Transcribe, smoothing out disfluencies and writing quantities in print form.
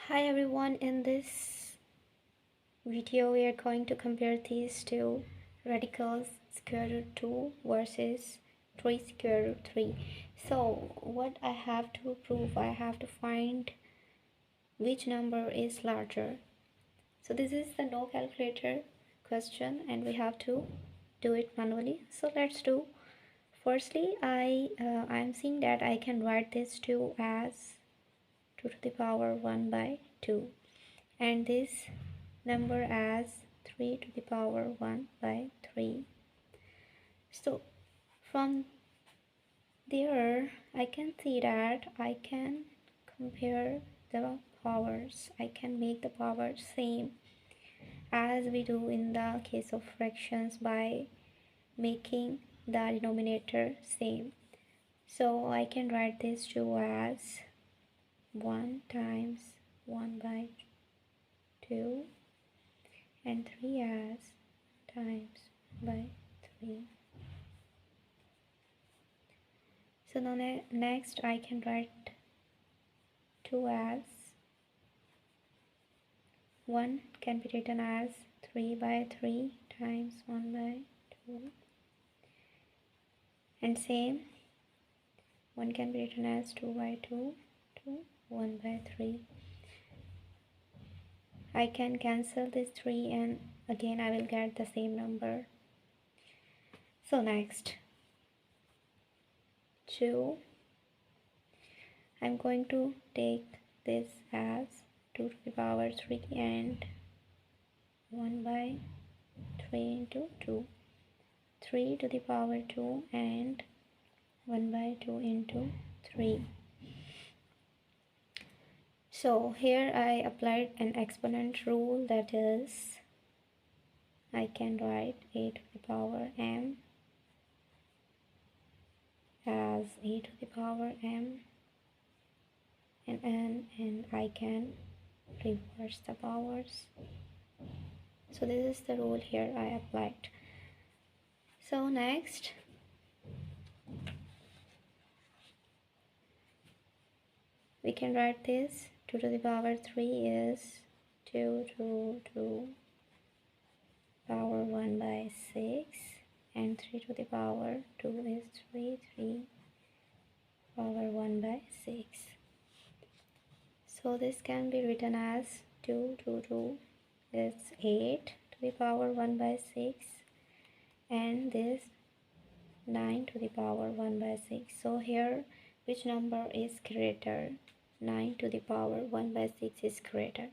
Hi everyone, in this video we are going to compare these two radicals square root 2 versus 3 square root 3. So what I have to prove, I have to find which number is larger. So this is the no calculator question and we have to do it manually. So let's do. Firstly, I'm seeing that I can write this 2 as 2 to the power 1 by 2 and this number as 3 to the power 1 by 3. So from there I can see that I can compare the powers. I can make the powers same as we do in the case of fractions by making the denominator same. So I can write this 2 as 1 times 1 by 2 and 3 as times by 3. So now next I can write 2 as 1 can be written as 3 by 3 times 1 by 2 and same 1 can be written as 2 by 2 to 1 by 3. I can cancel this 3 and again I will get the same number. So next 2, I'm going to take this as 2 to the power 3 and 1 by 3 into 2. 3 to the power 2 and 1 by 2 into 3. So here I applied an exponent rule, that is I can write a to the power m as a to the power m and n, and I can reverse the powers. So this is the rule here I applied. So next we can write this 2 to the power 3 is 2 to 2 power 1 by 6 and 3 to the power 2 is 3 power 1 by 6. So this can be written as 2 to 2 is 8 to the power 1 by 6 and this 9 to the power 1 by 6. So here which number is greater? 9 to the power 1 by 6 is greater.